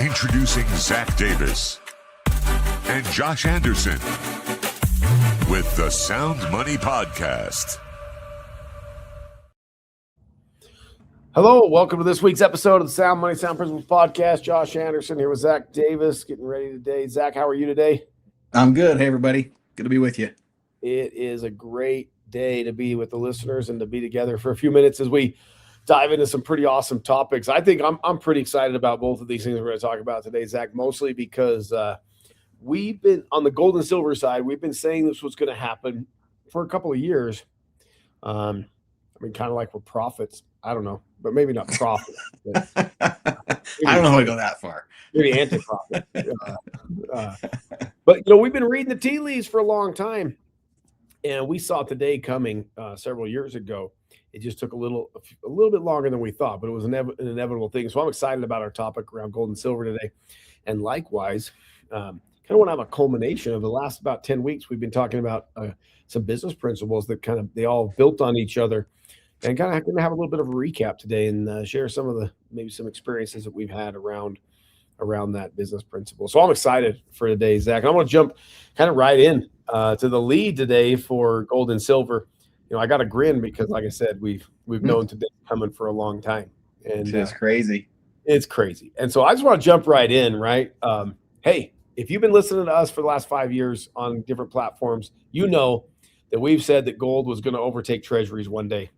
Introducing Zach Davis and Josh Anderson with the SoundMoney Podcast. Hello, welcome to this week's episode of the SoundMoney Sound Principles Podcast. Josh Anderson here with Zach Davis, getting ready today. Zach, how are you today? I'm good. Hey, everybody. Good to be with you. It is a great day to be with the listeners and to be together for a few minutes as we dive into some pretty awesome topics. I think I'm pretty excited about both of these things we're going to talk about today, Zach, mostly because we've been on the gold and silver side. We've been saying this was going to happen for a couple of years. I mean, kind of like we're prophets. I don't know, but maybe not prophets. I don't know how to go that far. Maybe anti-prophet. But, you know, we've been reading the tea leaves for a long time, and we saw today coming several years ago. It just took a little bit longer than we thought, but it was an inevitable thing. So I'm excited about our topic around gold and silver today. And likewise, kind of want to have a culmination of the last about 10 weeks. We've been talking about some business principles that they all built on each other, and kind of going to have a little bit of a recap today and share some of maybe some experiences that we've had around that business principle. So I'm excited for today, Zach. I want to jump kind of right in to the lead today for gold and silver. You know, I got a grin because, like I said, we've known today coming for a long time, and it's crazy. It's crazy. And so I just want to jump right in, right? Hey, if you've been listening to us for the last 5 years on different platforms, you know that we've said that gold was going to overtake treasuries one day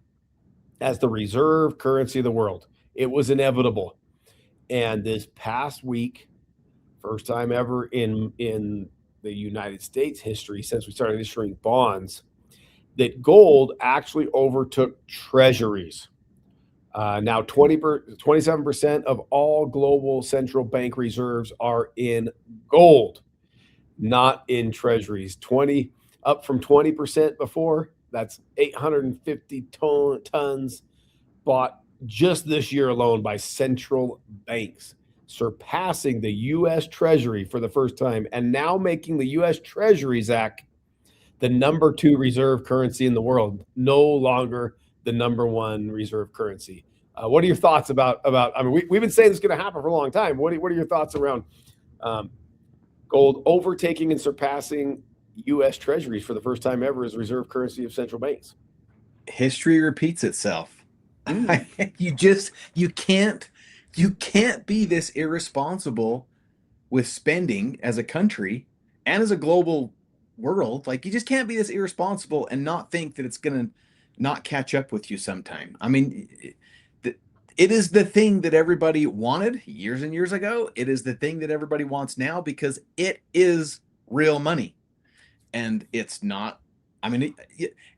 as the reserve currency of the world. It was inevitable. And this past week, first time ever in the United States history since we started issuing bonds, that gold actually overtook treasuries. Now 27% of all global central bank reserves are in gold, not in treasuries. Up from 20% before. That's 850 tons bought just this year alone by central banks, surpassing the US Treasury for the first time, and now making the US Treasury, Zach, the number 2 reserve currency in the world, no longer the number 1 reserve currency. What are your thoughts about I mean, we've been saying this is going to happen for a long time. What are your thoughts around gold overtaking and surpassing U.S. Treasuries for the first time ever as reserve currency of central banks? History repeats itself. You can't be this irresponsible with spending as a country and as a global world. Like, you just can't be this irresponsible and not think that it's going to not catch up with you sometime. I mean, it is the thing that everybody wanted years and years ago. It is the thing that everybody wants now because it is real money. And it's not, I mean,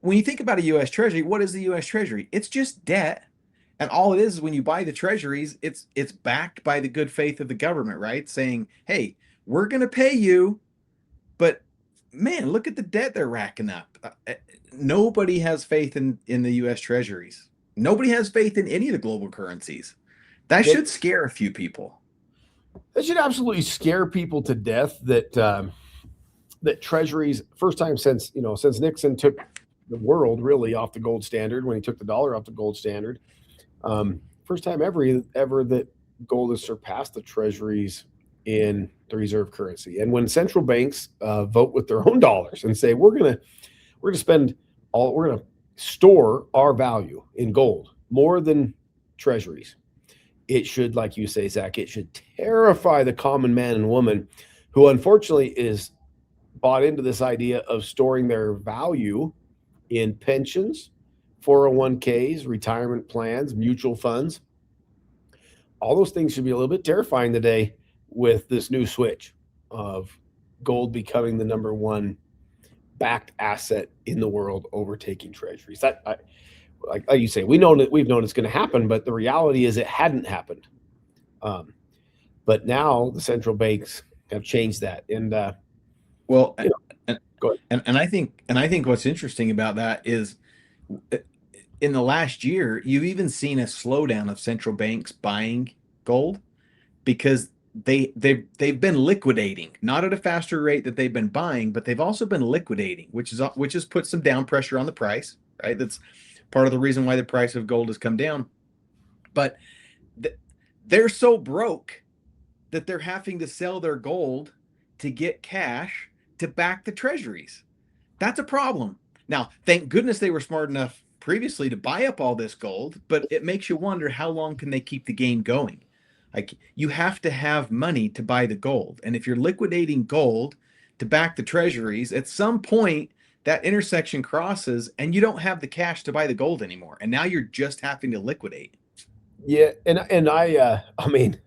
when you think about a U.S. Treasury, what is the U.S. Treasury? It's just debt. And all it is when you buy the treasuries, it's backed by the good faith of the government, right? Saying, hey, we're going to pay you, but man, look at the debt they're racking up. Nobody has faith in the U.S. Treasuries. Nobody has faith in any of the global currencies. That should scare a few people. That should absolutely scare people to death that treasuries, first time since Nixon took the world really off the gold standard, when he took the dollar off the gold standard, first time ever that gold has surpassed the treasuries in the reserve currency. And when central banks vote with their own dollars and say we're going to store our value in gold more than treasuries, it should, like you say, Zach, it should terrify the common man and woman who unfortunately is bought into this idea of storing their value in pensions, 401ks, retirement plans, mutual funds. All those things should be a little bit terrifying today with this new switch of gold becoming the number 1 backed asset in the world, overtaking treasuries. Like you say, we've known it's going to happen, but the reality is it hadn't happened. But now the central banks have changed that. And well, go ahead. And I think what's interesting about that is in the last year, you've even seen a slowdown of central banks buying gold because they've been liquidating, not at a faster rate that they've been buying, but they've also been liquidating, which has put some down pressure on the price, right? That's part of the reason why the price of gold has come down. But they're so broke that they're having to sell their gold to get cash to back the treasuries. That's a problem. Now, thank goodness they were smart enough previously to buy up all this gold, but it makes you wonder, how long can they keep the game going? Like, you have to have money to buy the gold. And if you're liquidating gold to back the treasuries, at some point that intersection crosses and you don't have the cash to buy the gold anymore. And now you're just having to liquidate. Yeah, and I mean,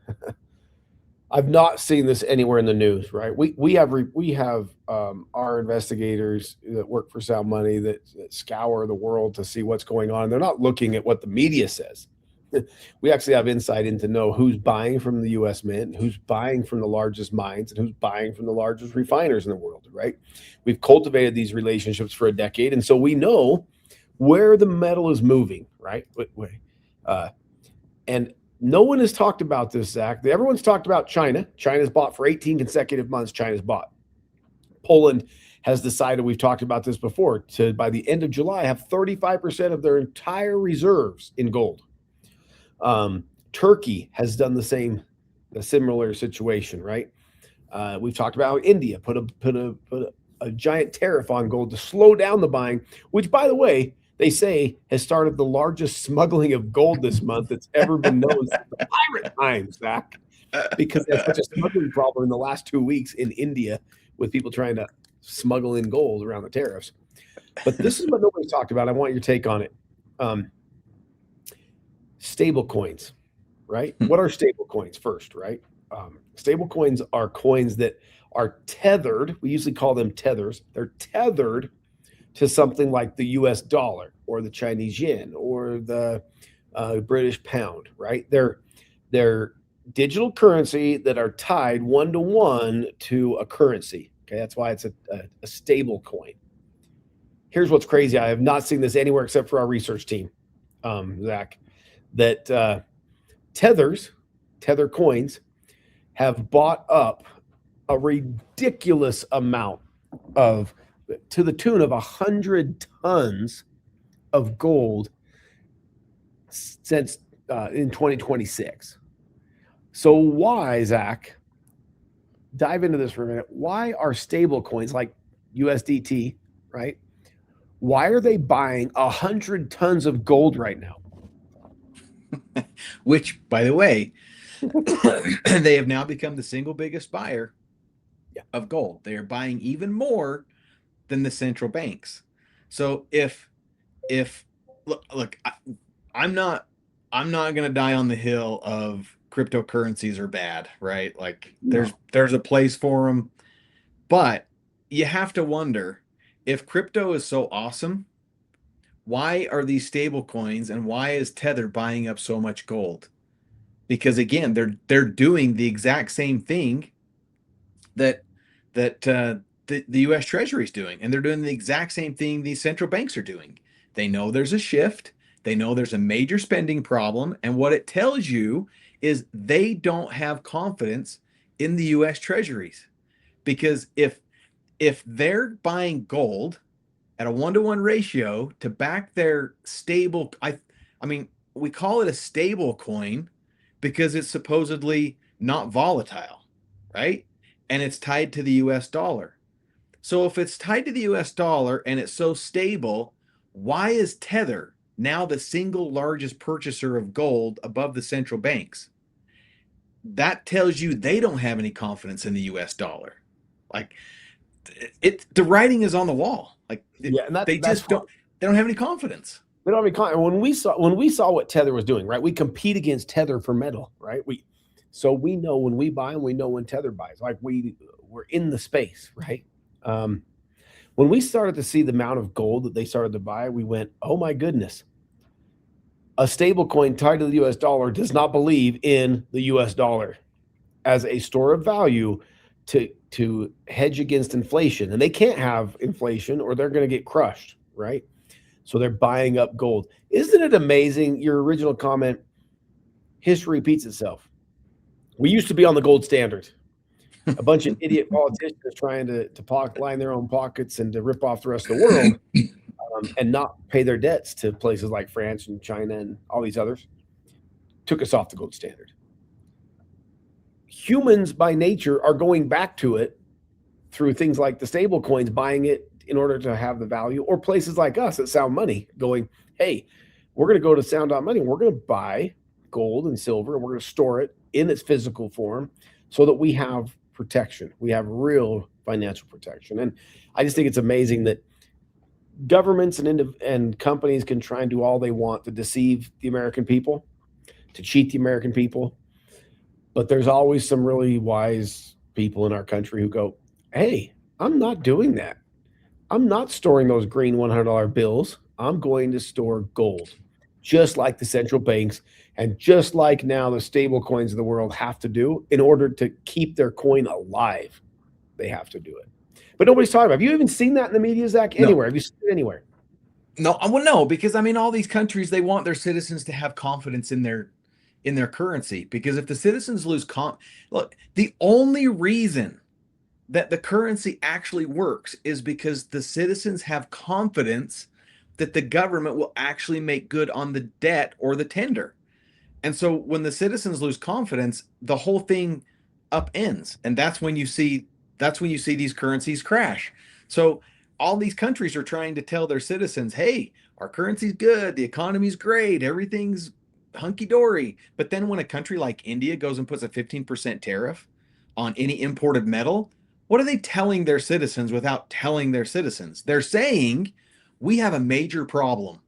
I've not seen this anywhere in the news, right? We have our investigators that work for SoundMoney that scour the world to see what's going on. They're not looking at what the media says. We actually have insight into know who's buying from the U.S. Mint, who's buying from the largest mines, and who's buying from the largest refiners in the world, right? We've cultivated these relationships for a decade, and so we know where the metal is moving, right? And no one has talked about this, Zach. Everyone's talked about China. China's bought for 18 consecutive months. China's bought. Poland has decided, we've talked about this before, to by the end of July have 35% of their entire reserves in gold. Turkey has done a similar situation, right? We've talked about how India put a giant tariff on gold to slow down the buying, which, by the way, they say has started the largest smuggling of gold this month that's ever been known since the pirate times, Zach, because there's such a smuggling problem in the last 2 weeks in India with people trying to smuggle in gold around the tariffs. But this is what nobody's talked about. I want your take on it. Stable coins, right? What are stable coins first, right? Stable coins are coins that are tethered. We usually call them tethers. They're tethered to something like the US dollar or the Chinese yen or the British pound, right? They're digital currency that are tied one-to-one to a currency. Okay, that's why it's a stable coin. Here's what's crazy. I have not seen this anywhere except for our research team, Zach, that Tether coins have bought up a ridiculous amount to the tune of 100 tons of gold since in 2026. So why, Zach, dive into this for a minute. Why are stable coins like USDT, right? Why are they buying 100 tons of gold right now? Which, by the way, they have now become the single biggest buyer of gold. They are buying even more than the central banks. So if look, I'm not going to die on the hill of cryptocurrencies are bad, right? Like there's a place for them, but you have to wonder, if crypto is so awesome, why are these stable coins and why is Tether buying up so much gold? Because again, they're doing the exact same thing that the US Treasury is doing, and they're doing the exact same thing these central banks are doing. They know there's a shift, they know there's a major spending problem, and what it tells you is they don't have confidence in the US Treasuries. Because if they're buying gold at a 1-to-1 ratio to back their stable, I mean, we call it a stable coin because it's supposedly not volatile, right? And it's tied to the US dollar. So if it's tied to the US dollar and it's so stable, why is Tether now the single largest purchaser of gold above the central banks? That tells you they don't have any confidence in the US dollar. Like, the writing is on the wall. Like, they don't have any confidence. They don't have any confidence. When we saw what Tether was doing, right? We compete against Tether for metal, right? So we know when we buy and we know when Tether buys. Like, we're in the space, right? When we started to see the amount of gold that they started to buy, we went, oh my goodness. A stable coin tied to the US dollar does not believe in the US dollar as a store of value to hedge against inflation. And they can't have inflation or they're going to get crushed, right? So they're buying up gold. Isn't it amazing? Your original comment, history repeats itself. We used to be on the gold standard. A bunch of idiot politicians trying to line their own pockets and to rip off the rest of the world and not pay their debts to places like France and China and all these others. Took us off the gold standard. humans by nature are going back to it through things like the stable coins, buying it in order to have the value, or places like us at SoundMoney going, hey, we're going to go to Sound.money. We're going to buy gold and silver, and we're going to store it in its physical form so that we have protection. We have real financial protection. And I just think it's amazing that governments and companies can try and do all they want to deceive the American people, to cheat the American people. But there's always some really wise people in our country who go, hey, I'm not doing that. I'm not storing those green $100 bills. I'm going to store gold, just like the central banks and just like now the stable coins of the world have to do in order to keep their coin alive. They have to do it. But nobody's talking about it. Have you even seen that in the media, Zach? Anywhere? No. Have you seen it anywhere? No, well, no, because I mean, all these countries, they want their citizens to have confidence in their currency. Because if the citizens lose look, the only reason that the currency actually works is because the citizens have confidence that the government will actually make good on the debt or the tender. And so when the citizens lose confidence, the whole thing upends. And that's when you see these currencies crash. So all these countries are trying to tell their citizens, hey, our currency's good, the economy's great, everything's hunky-dory. But then when a country like India goes and puts a 15% tariff on any imported metal, what are they telling their citizens without telling their citizens? They're saying, we have a major problem,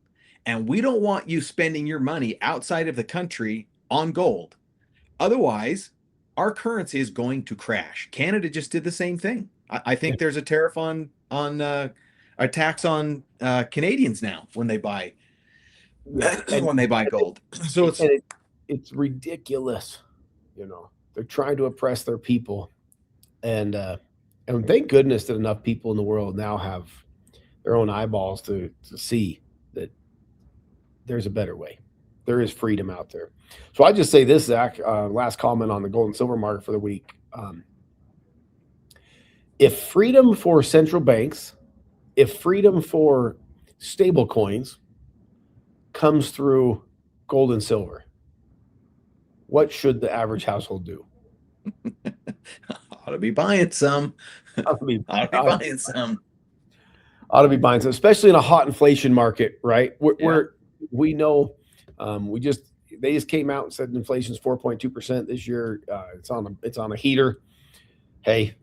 and we don't want you spending your money outside of the country on gold. Otherwise, our currency is going to crash. Canada just did the same thing. I think there's a tariff on a tax on Canadians now when they buy gold. So it's ridiculous. They're trying to oppress their people, and thank goodness that enough people in the world now have their own eyeballs to see that there's a better way. There is freedom out there. So I just say this, Zach, last comment on the gold and silver market for the week. If freedom for central banks, if freedom for stable coins comes through gold and silver, what should the average household do? Ought to be buying some. Ought to be buying some, especially in a hot inflation market, right? We know they just came out and said inflation's 4.2% this year. It's on a heater. Hey,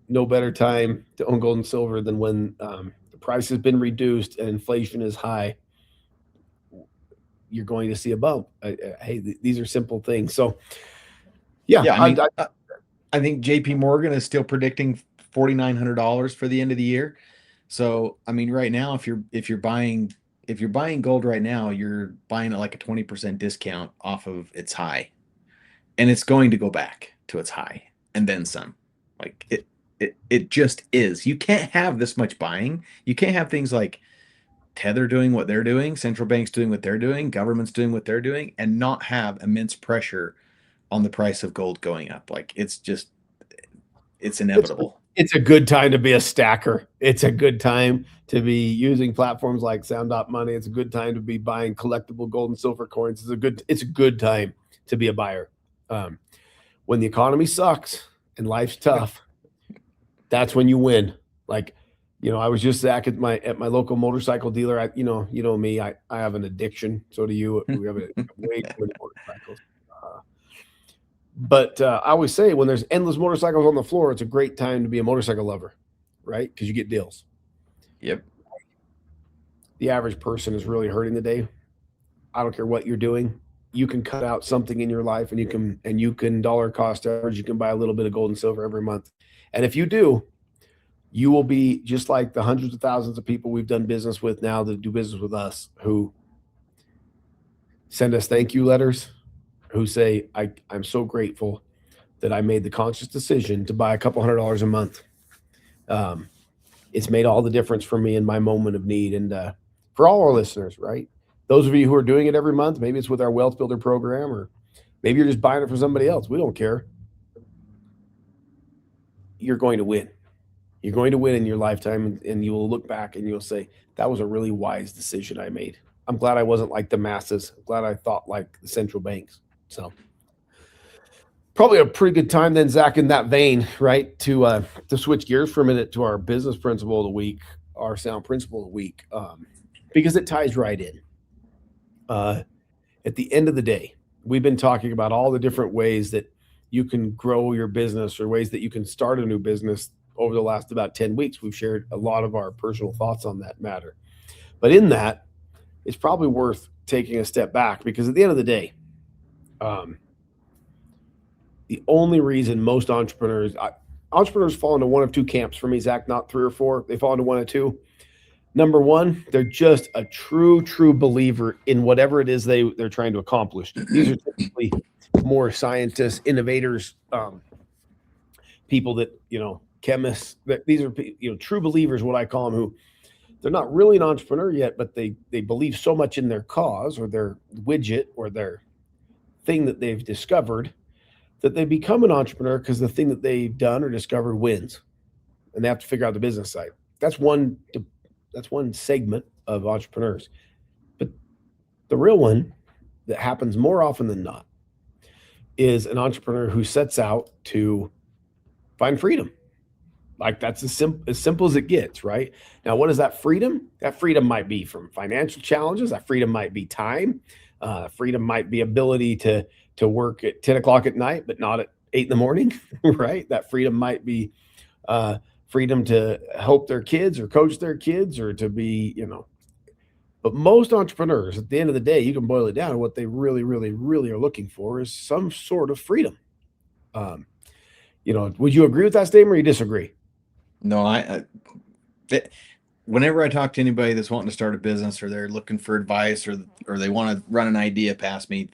no better time to own gold and silver than when the price has been reduced and inflation is high. You're going to see a bump. Hey, these are simple things. So, I think JPMorgan is still predicting $4,900 for the end of the year. So, I mean, right now, if you're buying gold right now, you're buying at like a 20% discount off of its high, and it's going to go back to its high and then some. Like it just is. You can't have this much buying. You can't have things like Tether doing what they're doing, central banks doing what they're doing, governments doing what they're doing, and not have immense pressure on the price of gold going up. Like it's inevitable. It's a good time to be a stacker. It's a good time to be using platforms like SoundMoney. It's a good time to be buying collectible gold and silver coins. It's a good time to be a buyer. When the economy sucks and life's tough, that's when you win. Like, I was just, Zach, at my local motorcycle dealer. You know me. I have an addiction. So do you. We have way too many motorcycles. But I always say when there's endless motorcycles on the floor, it's a great time to be a motorcycle lover, right? Because you get deals. Yep. The average person is really hurting today. I don't care what you're doing. You can cut out something in your life, and you can dollar cost average. You can buy a little bit of gold and silver every month. And if you do, you will be just like the hundreds of thousands of people we've done business with now that do business with us, who send us thank you letters, who say, I'm so grateful that I made the conscious decision to buy a couple $100 a month. It's made all the difference for me in my moment of need. And for all our listeners, right? Those of you who are doing it every month, maybe it's with our Wealth Builder program, or maybe you're just buying it for somebody else. We don't care. You're going to win. You're going to win in your lifetime, and you will look back and you'll say, that was a really wise decision I made. I'm glad I wasn't like the masses. I'm glad I thought like the central banks. So Probably a pretty good time then, Zach, in that vein, right? To switch gears for a minute to our business principle of the week, our sound principle of the week, because it ties right in. At the end of the day, we've been talking about all the different ways that you can grow your business or ways that you can start a new business over the last about 10 weeks. We've shared a lot of our personal thoughts on that matter. But in that, it's probably worth taking a step back because at the end of the day, the only reason most entrepreneurs fall into one of two camps for me, Zach, not three or four. They fall into one of two. Number one, they're just a true believer in whatever it is they're trying to accomplish. These are typically more scientists, innovators, people that, chemists. These are, true believers, what I call them, who they're not really an entrepreneur yet, but they believe so much in their cause or their widget or their thing that they've discovered that they become an entrepreneur because the thing that they've done or discovered wins, and they have to figure out the business side. That's one segment of entrepreneurs. But the real one that happens more often than not is an entrepreneur who sets out to find freedom. Like that's as simple as it gets, right? Now, what is that freedom? That freedom might be from financial challenges. That freedom might be time. Freedom might be ability to work at 10 o'clock at night, but not at 8 in the morning, right? That freedom might be freedom to help their kids or coach their kids or to be, But most entrepreneurs, at the end of the day, you can boil it down. What they really, really, really are looking for is some sort of freedom. Would you agree with that statement or you disagree? No, whenever I talk to anybody that's wanting to start a business or they're looking for advice or they want to run an idea past me,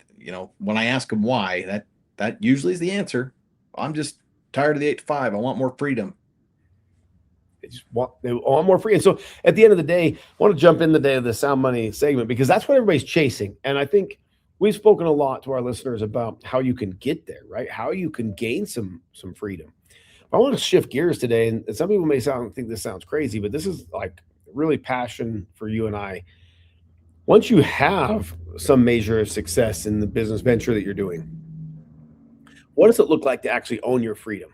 when I ask them why, that usually is the answer. I'm just tired of the 8 to 5. I want more freedom. They want more free. And so at the end of the day, I want to jump in the Sound Money segment because that's what everybody's chasing. And I think we've spoken a lot to our listeners about how you can get there, right? How you can gain some freedom. I want to shift gears today, and some people may think this sounds crazy, but this is like really passion for you and I. Once you have some measure of success in the business venture that you're doing, what does it look like to actually own your freedom,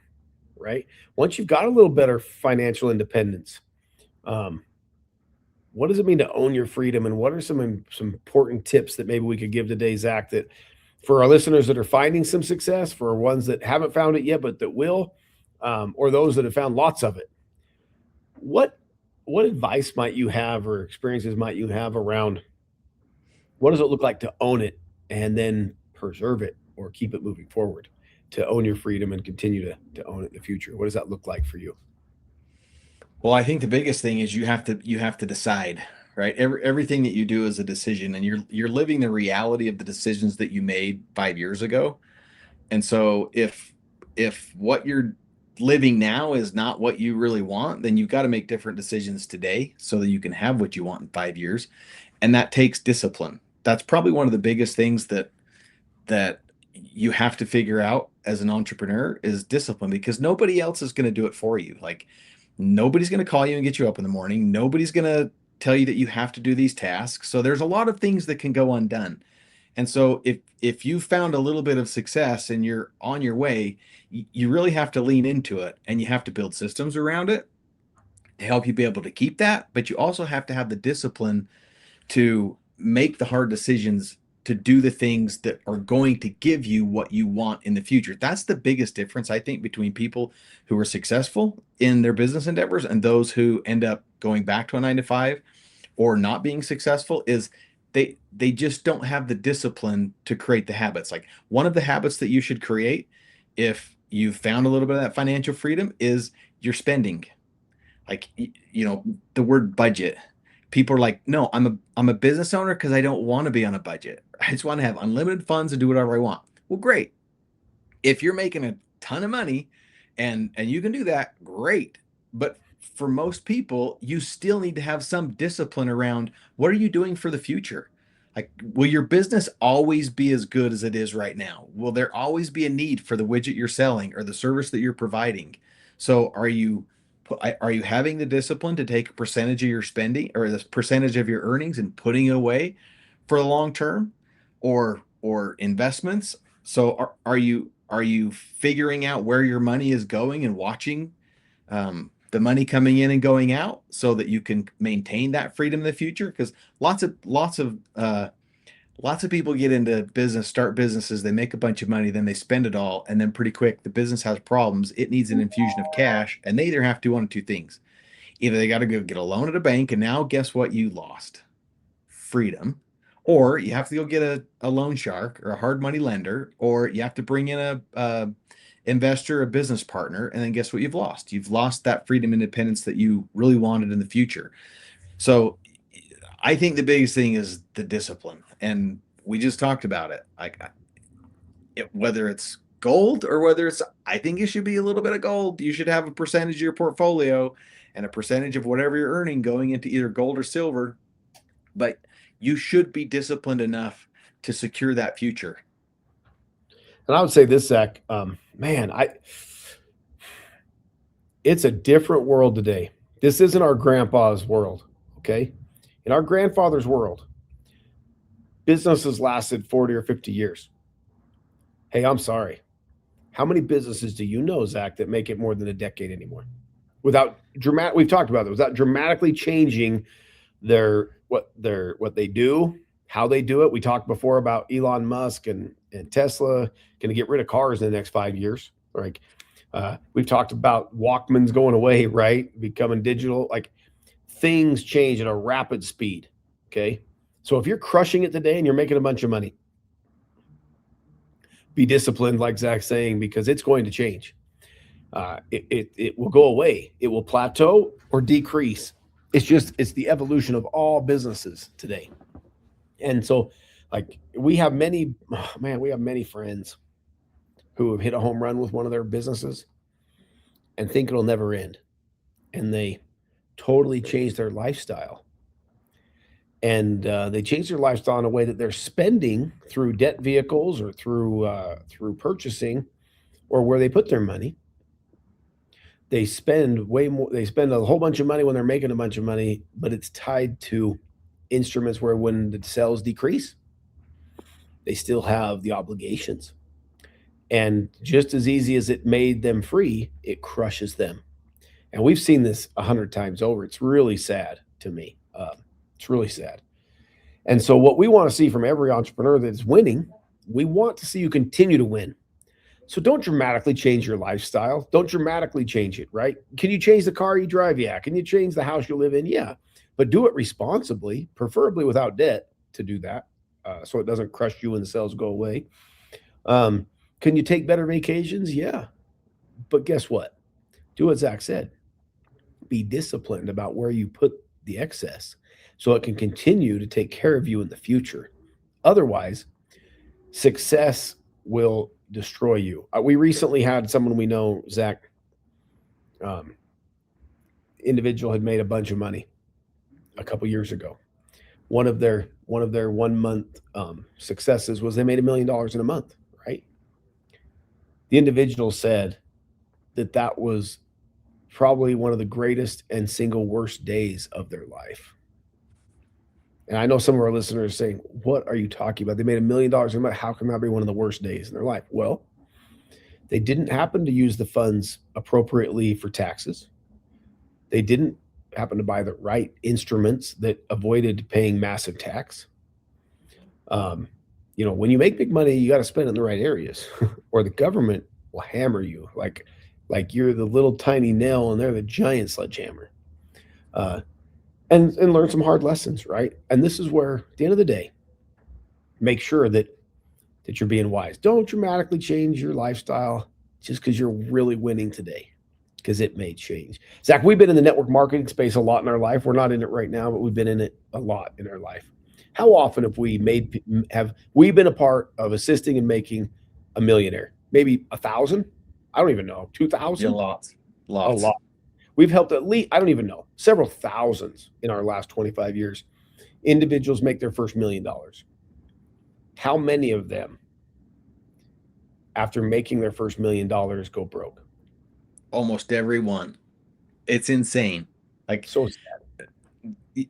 right? Once you've got a little better financial independence, what does it mean to own your freedom? And what are some important tips that maybe we could give today, Zach, that for our listeners that are finding some success, for ones that haven't found it yet, but that will, or those that have found lots of it, what advice might you have or experiences might you have around what does it look like to own it and then preserve it or keep it moving forward, to own your freedom and continue to own it in the future? What does that look like for you? Well, I think the biggest thing is you have to decide, right? Everything that you do is a decision, and you're living the reality of the decisions that you made 5 years ago. And so if what you're living now is not what you really want, then you've got to make different decisions today so that you can have what you want in 5 years. And that takes discipline. That's probably one of the biggest things that you have to figure out as an entrepreneur is discipline, because nobody else is going to do it for you. Like nobody's going to call you and get you up in the morning. Nobody's going to tell you that you have to do these tasks. So there's a lot of things that can go undone. And so if you found a little bit of success and you're on your way, you really have to lean into it, and you have to build systems around it to help you be able to keep that. But you also have to have the discipline to make the hard decisions, to do the things that are going to give you what you want in the future. That's the biggest difference, I think, between people who are successful in their business endeavors and those who end up going back to a 9 to 5 or not being successful, is they just don't have the discipline to create the habits. Like one of the habits that you should create if you've found a little bit of that financial freedom is your spending. Like, the word budget. People are like, no, I'm a business owner because I don't want to be on a budget. I just want to have unlimited funds and do whatever I want. Well, great. If you're making a ton of money and you can do that, great. But for most people, you still need to have some discipline around what are you doing for the future? Like, will your business always be as good as it is right now? Will there always be a need for the widget you're selling or the service that you're providing? So are you having the discipline to take a percentage of your spending or the percentage of your earnings and putting it away for the long term or investments? So are you Are you figuring out where your money is going and watching the money coming in and going out so that you can maintain that freedom in the future? Because lots of people get into business, start businesses, they make a bunch of money, then they spend it all, and then pretty quick the business has problems. It needs an infusion of cash, and they either have to do one of two things. Either they got to go get a loan at a bank, and now guess what? You lost freedom. Or you have to go get a loan shark or a hard money lender, or you have to bring in a investor, a business partner, and then guess what? You've lost. You've lost that freedom, independence that you really wanted in the future. So I think the biggest thing is the discipline, and we just talked about it. Like whether it's gold or whether it's, I think it should be a little bit of gold. You should have a percentage of your portfolio and a percentage of whatever you're earning going into either gold or silver, but you should be disciplined enough to secure that future. And I would say this, Zach, it's a different world today. This isn't our grandpa's world, okay? In our grandfather's world, businesses lasted 40 or 50 years. Hey, I'm sorry. How many businesses do you know, Zach, that make it more than a decade anymore? We've talked about it, without dramatically changing what they do, how they do it. We talked before about Elon Musk and Tesla going to get rid of cars in the next 5 years. Like we've talked about Walkmans going away, right? Becoming digital. Like things change at a rapid speed. Okay. So if you're crushing it today and you're making a bunch of money, be disciplined, like Zach's saying, because it's going to change. It will go away. It will plateau or decrease. It's the evolution of all businesses today. And so like we have many friends who have hit a home run with one of their businesses and think it'll never end. And they totally change their lifestyle. And they change their lifestyle in a way that they're spending through debt vehicles or through purchasing, or where they put their money. They spend way more. They spend a whole bunch of money when they're making a bunch of money, but it's tied to instruments where when the sales decrease, they still have the obligations. And just as easy as it made them free, it crushes them. And we've seen this 100 times over. It's really sad to me. It's really sad. And so what we want to see from every entrepreneur that is winning, we want to see you continue to win. So don't dramatically change your lifestyle. Don't dramatically change it, right? Can you change the car you drive? Yeah. Can you change the house you live in? Yeah. But do it responsibly, preferably without debt to do that, so it doesn't crush you when the sales go away. Can you take better vacations? Yeah. But guess what? Do what Zach said. Be disciplined about where you put the excess so it can continue to take care of you in the future. Otherwise, success will destroy you. We recently had someone we know, Zack, individual had made a bunch of money a couple years ago. One of their 1 month successes was they made $1 million in a month, right? The individual said that was probably one of the greatest and single worst days of their life. And I know some of our listeners are saying, what are you talking about? They made $1 million in a month. How can that be one of the worst days in their life? Well, they didn't happen to use the funds appropriately for taxes. They didn't happen to buy the right instruments that avoided paying massive tax. When you make big money, you got to spend it in the right areas or the government will hammer you like you're the little tiny nail and they're the giant sledgehammer. And learn some hard lessons, right? And this is where, at the end of the day, make sure that you're being wise. Don't dramatically change your lifestyle just because you're really winning today, because it may change. Zach, we've been in the network marketing space a lot in our life. We're not in it right now, but we've been in it a lot in our life. How often have we been a part of assisting and making a millionaire? Maybe 1,000? I don't even know. 2,000? Yeah, lots. A lot. We've helped at least, I don't even know, several thousands in our last 25 years. Individuals make their first $1 million. How many of them, after making their first $1 million, go broke? Almost every one. It's insane. Like, so sad.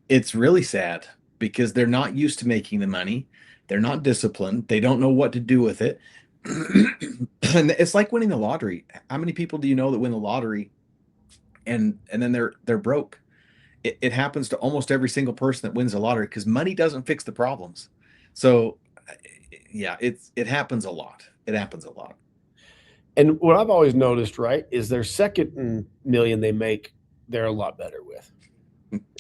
It's really sad because they're not used to making the money. They're not disciplined. They don't know what to do with it. And it's like winning the lottery. How many people do you know that win the lottery and then they're broke? It happens to almost every single person that wins the lottery because money doesn't fix the problems. So yeah, it happens a lot. It happens a lot. And what I've always noticed, right, is their second million they make, they're a lot better with.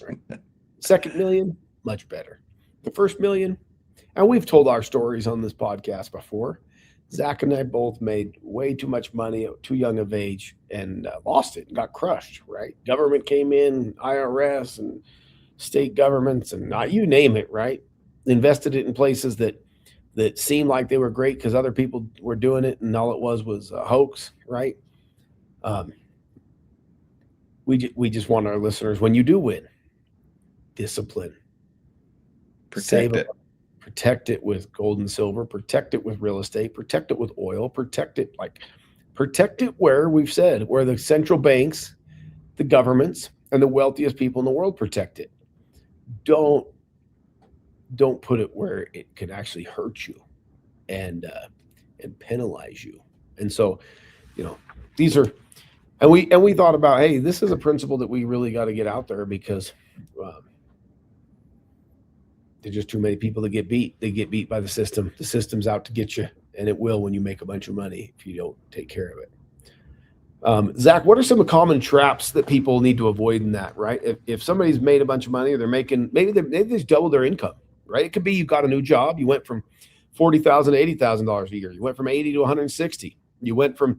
Right? Second million, much better. The first million, and we've told our stories on this podcast before. Zach and I both made way too much money at too young of age and lost it and got crushed, right? Government came in, IRS and state governments and you name it, right? Invested it in places that seemed like they were great because other people were doing it, and all it was a hoax, right? We just want our listeners, when you do win, discipline, Protect it. Protect it with gold and silver, protect it with real estate, protect it with oil, protect it where we've said, where the central banks, the governments, and the wealthiest people in the world protect it. Don't put it where it could actually hurt you and penalize you. And so, these are, and we thought about, hey, this is a principle that we really got to get out there because there's just too many people that get beat. They get beat by the system. The system's out to get you, and it will when you make a bunch of money if you don't take care of it. Zach, what are some common traps that people need to avoid in that, right? If somebody's made a bunch of money, or they're making, maybe they just doubled their income, right? It could be you got a new job. You went from $40,000 to $80,000 a year. You went from 80 to 160. You went from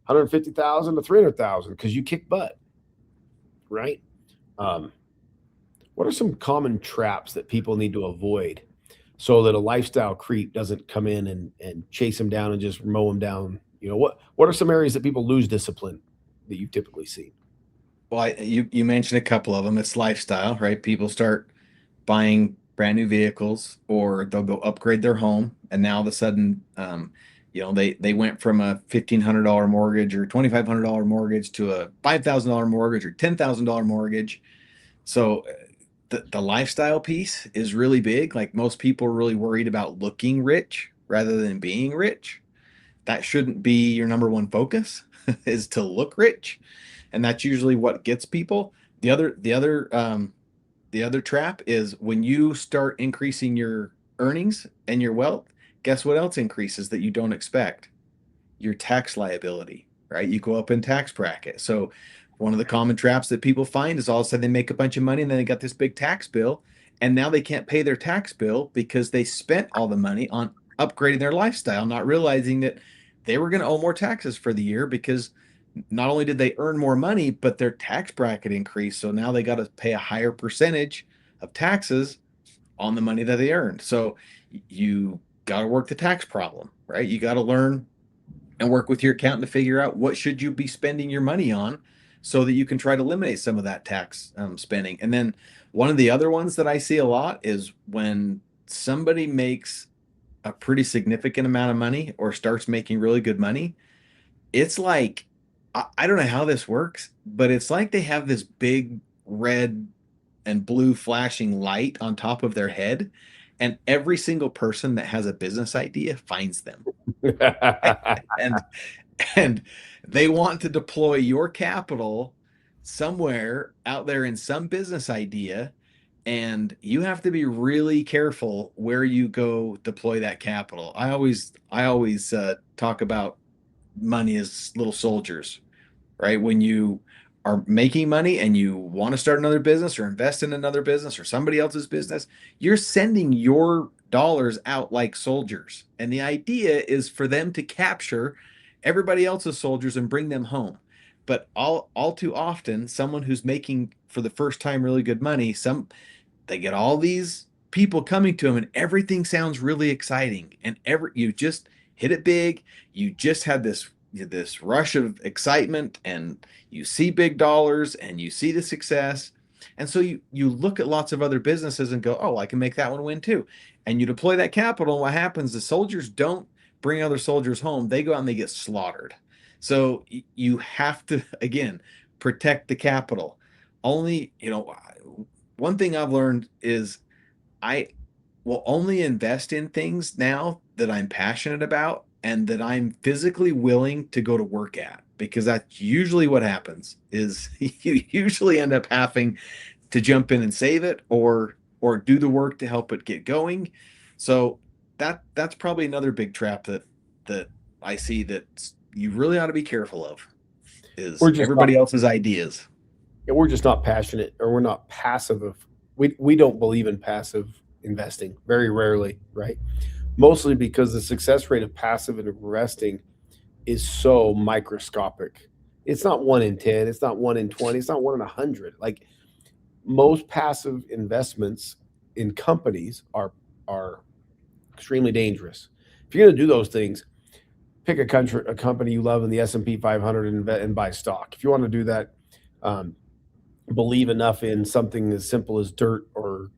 150,000 to 300,000 because you kicked butt, right? What are some common traps that people need to avoid so that a lifestyle creep doesn't come in and chase them down and just mow them down? What are some areas that people lose discipline that you typically see? Well, you mentioned a couple of them. It's lifestyle, right? People start buying brand new vehicles, or they'll go upgrade their home, and now all of a sudden, they went from a $1,500 mortgage or $2,500 mortgage to a $5,000 mortgage or $10,000 mortgage. So the lifestyle piece is really big. Like, most people are really worried about looking rich rather than being rich. That shouldn't be your number one focus, is to look rich. And that's usually what gets people. The other trap is when you start increasing your earnings and your wealth, guess what else increases that you don't expect? Your tax liability, right? You go up in tax bracket. So one of the common traps that people find is all of a sudden they make a bunch of money and then they got this big tax bill, and now they can't pay their tax bill because they spent all the money on upgrading their lifestyle, not realizing that they were going to owe more taxes for the year because not only did they earn more money, but their tax bracket increased. So now they got to pay a higher percentage of taxes on the money that they earned. So you got to work the tax problem, right? You got to learn and work with your accountant to figure out what should you be spending your money on so that you can try to eliminate some of that tax spending. And then one of the other ones that I see a lot is when somebody makes a pretty significant amount of money or starts making really good money, it's like, I don't know how this works, but it's like they have this big red and blue flashing light on top of their head, and every single person that has a business idea finds them. and they want to deploy your capital somewhere out there in some business idea, and you have to be really careful where you go deploy that capital. I always talk about money as little soldiers, right? When you are making money and you want to start another business or invest in another business or somebody else's business, you're sending your dollars out like soldiers. And the idea is for them to capture everybody else's soldiers and bring them home. But all too often, someone who's making for the first time really good money, they get all these people coming to them and everything sounds really exciting. And you just hit it big. You just had this rush of excitement, and you see big dollars and you see the success. And so you look at lots of other businesses and go, oh, I can make that one win too. And you deploy that capital. And what happens? The soldiers don't bring other soldiers home. They go out and they get slaughtered. So you have to, again, protect the capital. Only, one thing I've learned is I will only invest in things now that I'm passionate about and that I'm physically willing to go to work at, because that's usually what happens is you usually end up having to jump in and save it or do the work to help it get going. So that's probably another big trap that I see that you really ought to be careful of is everybody else's ideas. We're just not passionate, or we're not passive. We don't believe in passive investing, very rarely, right? Mostly because the success rate of passive investing is so microscopic. It's not 1 in 10, it's not 1 in 20, it's not 1 in 100. Like, most passive investments in companies are extremely dangerous. If you're going to do those things, pick a company you love in the S&P 500 and buy stock. If you want to do that, believe enough in something as simple as dirt or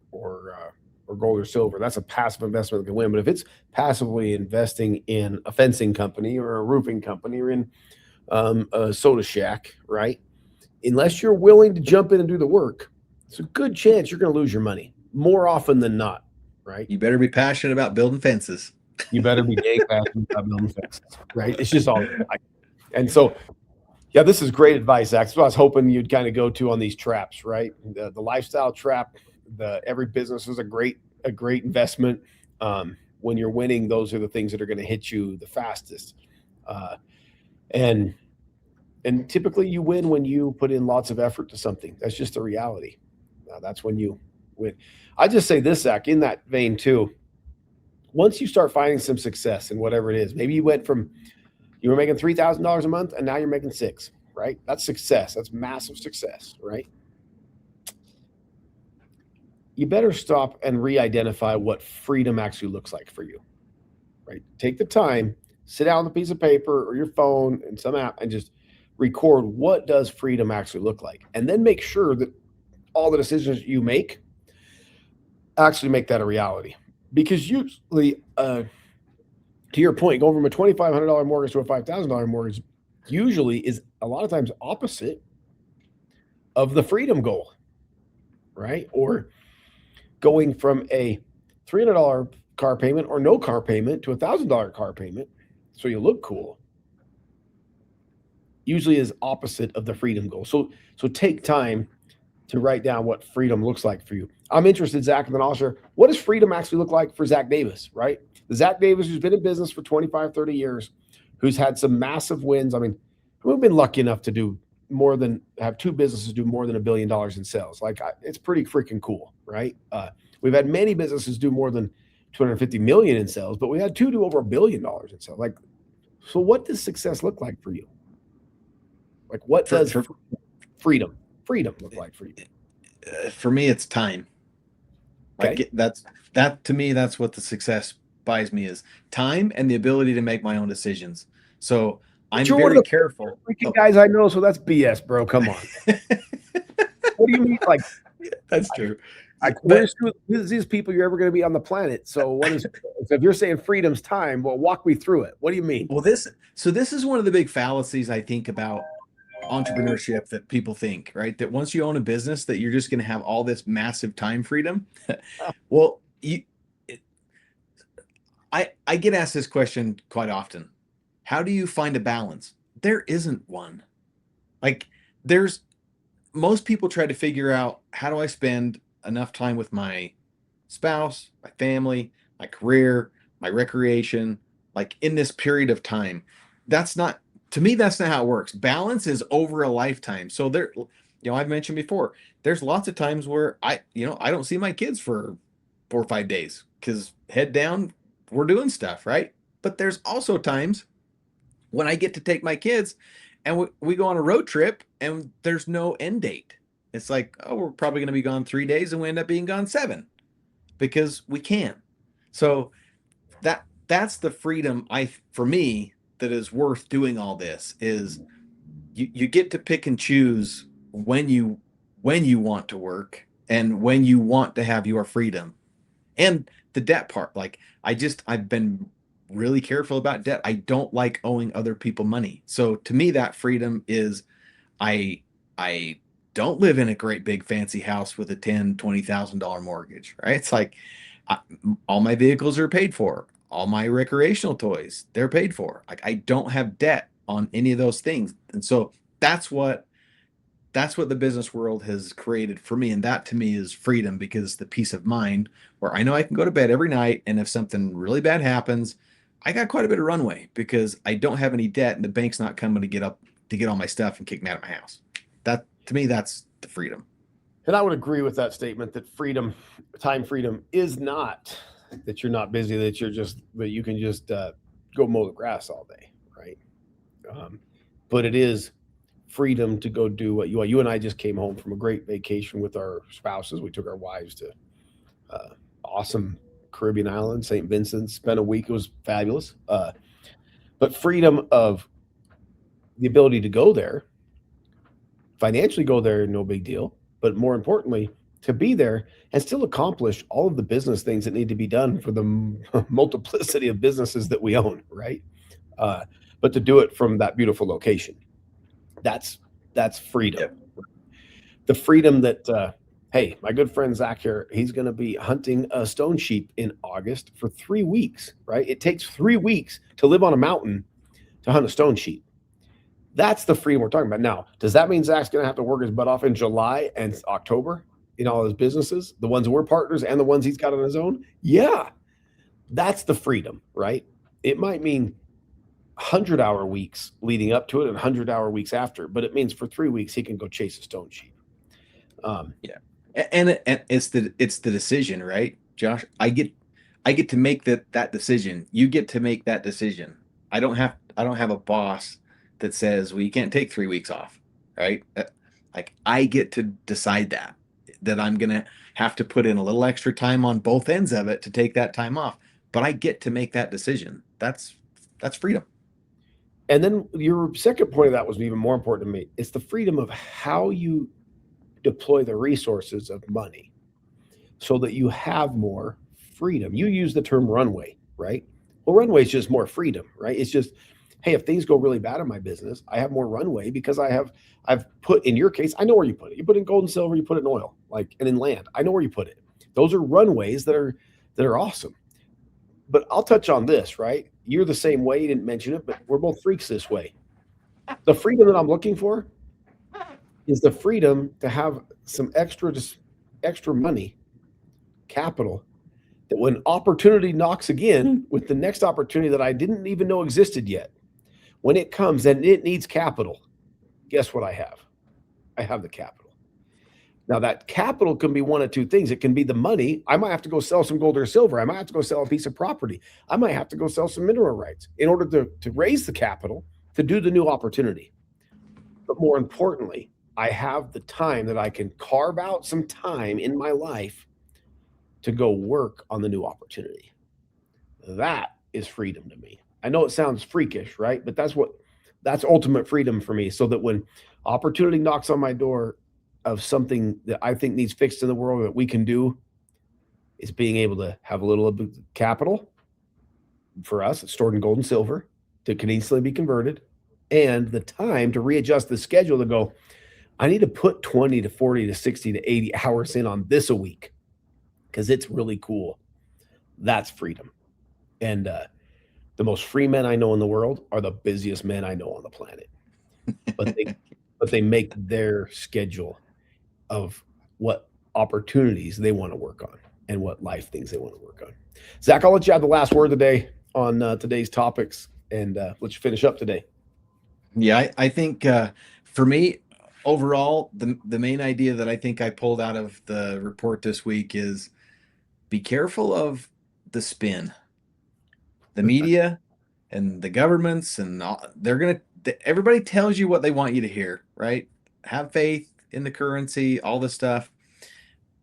gold or silver, that's a passive investment that can win. But if it's passively investing in a fencing company or a roofing company or in a soda shack, right? Unless you're willing to jump in and do the work, it's a good chance you're going to lose your money more often than not, right? You better be passionate about building fences. You better be dang passionate about building fences, right? It's just all like, and so, yeah, this is great advice, Zach. That's what I was hoping you'd kind of go to on these traps, right? The lifestyle trap, every business is a great investment. When you're winning, those are the things that are going to hit you the fastest. And typically you win when you put in lots of effort to something. That's just the reality. That's when you win. I just say this, Zach, in that vein too. Once you start finding some success in whatever it is, maybe you went from, you were making $3,000 a month and now you're making $6,000, right? That's success. That's massive success, right? You better stop and re-identify what freedom actually looks like for you, right? Take the time, sit down with a piece of paper or your phone and some app and just record what does freedom actually look like. And then make sure that all the decisions you make actually make that a reality. Because usually, to your point, going from a $2,500 mortgage to a $5,000 mortgage usually is a lot of times opposite of the freedom goal, right? Or going from a $300 car payment or no car payment to a $1,000 car payment, so you look cool, usually is opposite of the freedom goal. So take time to write down what freedom looks like for you. I'm interested, Zach, and then I'll share, what does freedom actually look like for Zach Davis, right? The Zach Davis who's been in business for 25, 30 years, who's had some massive wins. I mean, we've been lucky enough to have two businesses do more than $1 billion in sales. Like, it's pretty freaking cool, right? We've had many businesses do more than 250 million in sales, but we had two do over $1 billion in sales. Like, so what does success look like for you? Like, what does freedom look like for you? For me, it's time. Okay. Like, that to me, that's what the success buys me, is time and the ability to make my own decisions. So I'm very careful. Freaking guys I know, so that's BS, bro. Come on. What do you mean? Like, that's true. Where's these people you're ever going to be on the planet? So so if you're saying freedom's time, well, walk me through it. What do you mean? Well, this is one of the big fallacies I think about entrepreneurship, that people think, right, that once you own a business that you're just going to have all this massive time freedom. Well, I get asked this question quite often. How do you find a balance? There isn't one. Like, most people try to figure out, how do I spend enough time with my spouse, my family, my career, my recreation, like in this period of time. To me, that's not how it works. Balance is over a lifetime. So I've mentioned before, there's lots of times where I don't see my kids for 4 or 5 days because head down, we're doing stuff, right? But there's also times when I get to take my kids and we go on a road trip and there's no end date. It's like, oh, we're probably going to be gone 3 days and we end up being gone 7 because we can. So that's the freedom for me that is worth doing all this, is you get to pick and choose when you want to work and when you want to have your freedom. And the debt part, like, I've been really careful about debt. I don't like owing other people money. So to me, that freedom is, I don't live in a great big fancy house with a $10,000, $20,000 mortgage, right? It's like, all my vehicles are paid for. all my recreational toys, they're paid for. Like, I don't have debt on any of those things. And so that's what the business world has created for me. And that to me is freedom, because the peace of mind where I know I can go to bed every night. And if something really bad happens, I got quite a bit of runway because I don't have any debt and the bank's not coming to get all my stuff and kick me out of my house. That to me, that's the freedom. And I would agree with that statement that time freedom is not that you're not busy, that you can just go mow the grass all day, right? But it is freedom to go do what you want. You and I just came home from a great vacation with our spouses. We took our wives to awesome Caribbean island, St. Vincent, spent a week. It was fabulous. But freedom of the ability to go there, financially go there, no big deal. But more importantly, to be there and still accomplish all of the business things that need to be done for the multiplicity of businesses that we own, right? But to do it from that beautiful location, that's freedom. Yep. The freedom that, hey, my good friend Zack here, he's going to be hunting a stone sheep in August for 3 weeks, right? It takes 3 weeks to live on a mountain to hunt a stone sheep. That's the freedom we're talking about. Now, does that mean Zach's going to have to work his butt off in July and October in all his businesses, the ones we're partners and the ones he's got on his own? Yeah, that's the freedom, right? It might mean 100-hour weeks leading up to it and 100-hour weeks after, but it means for 3 weeks he can go chase a stone sheep. Yeah, and it's the decision, right, Josh? I get to make that decision. You get to make that decision. I don't have a boss that says, well, you can't take 3 weeks off, right? Like, I get to decide that I'm going to have to put in a little extra time on both ends of it to take that time off, but I get to make that decision. That's freedom. And then your second point of that was even more important to me. It's the freedom of how you deploy the resources of money so that you have more freedom. You use the term runway, right? Well, runway is just more freedom, right? It's just, hey, if things go really bad in my business, I have more runway because I've put, in your case, I know where you put it. You put it in gold and silver, you put it in oil, and in land. I know where you put it. Those are runways that are awesome. But I'll touch on this, right? You're the same way. You didn't mention it, but we're both freaks this way. The freedom that I'm looking for is the freedom to have some extra money, capital, that when opportunity knocks again with the next opportunity that I didn't even know existed yet, when it comes and it needs capital, guess what I have? I have the capital. Now, that capital can be one of two things. It can be the money. I might have to go sell some gold or silver. I might have to go sell a piece of property. I might have to go sell some mineral rights in order to raise the capital to do the new opportunity. But more importantly, I have the time that I can carve out some time in my life to go work on the new opportunity. That is freedom to me. I know it sounds freakish, right? But that's ultimate freedom for me. So that when opportunity knocks on my door of something that I think needs fixed in the world that we can do, is being able to have a little bit of capital. For us, it's stored in gold and silver that can easily be converted, and the time to readjust the schedule to go, I need to put 20 to 40 to 60 to 80 hours in on this a week because it's really cool. That's freedom. And the most free men I know in the world are the busiest men I know on the planet. But they make their schedule of what opportunities they want to work on and what life things they want to work on. Zach, I'll let you have the last word today on today's topics and let you finish up today. Yeah, I think for me, overall, the main idea that I think I pulled out of the report this week is be careful of the spin. The media and the governments and all, everybody tells you what they want you to hear, right? Have faith in the currency, all this stuff.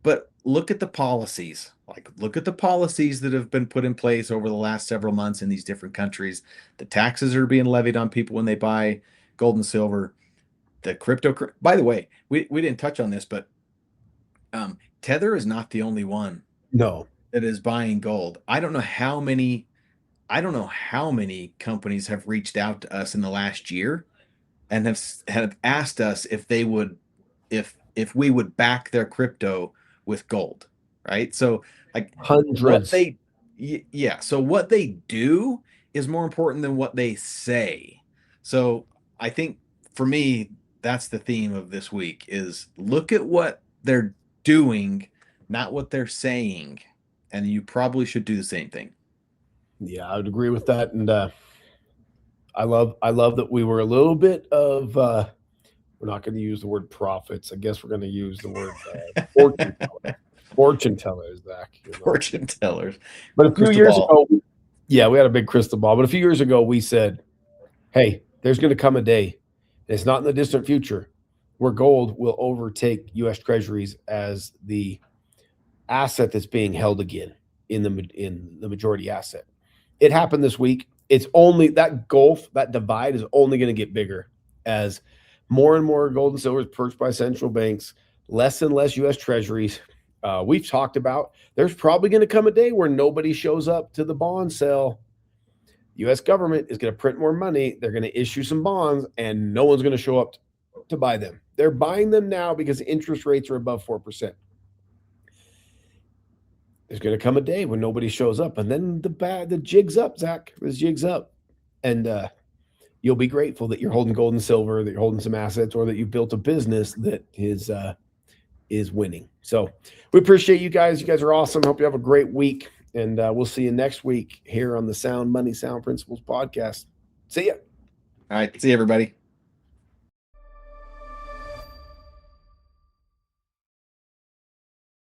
But look at the policies. Look at the policies that have been put in place over the last several months in these different countries. The taxes are being levied on people when they buy gold and silver. The crypto. By the way, we didn't touch on this, but Tether is not the only one. No, that is buying gold. I don't know how many companies have reached out to us in the last year and have asked us if we would back their crypto with gold, right? So hundreds. Yeah. So what they do is more important than what they say. So I think for me, that's the theme of this week is look at what they're doing, not what they're saying. And you probably should do the same thing. Yeah, I would agree with that. And I love that we were a little bit of we're not going to use the word prophets. I guess we're going to use the word fortune teller. Fortune tellers, Zach. Fortune tellers. But a few years ago, yeah, we had a big crystal ball. But a few years ago, we said, hey, there's going to come a day, and it's not in the distant future, where gold will overtake US Treasuries as the asset that's being held again in the majority asset. It happened this week. It's only that gulf, that divide is only going to get bigger as more and more gold and silver is purchased by central banks, less and less US Treasuries. We've talked about there's probably going to come a day where nobody shows up to the bond sale. U.S. government is going to print more money. They're going to issue some bonds, and no one's going to show up to buy them. They're buying them now because interest rates are above 4%. There's going to come a day when nobody shows up, and then the jig's up, Zach. The jig's up, and you'll be grateful that you're holding gold and silver, that you're holding some assets, or that you've built a business that is winning. So we appreciate you guys. You guys are awesome. Hope you have a great week. And we'll see you next week here on the Sound Money, Sound Principles podcast. See ya. All right. See you, everybody.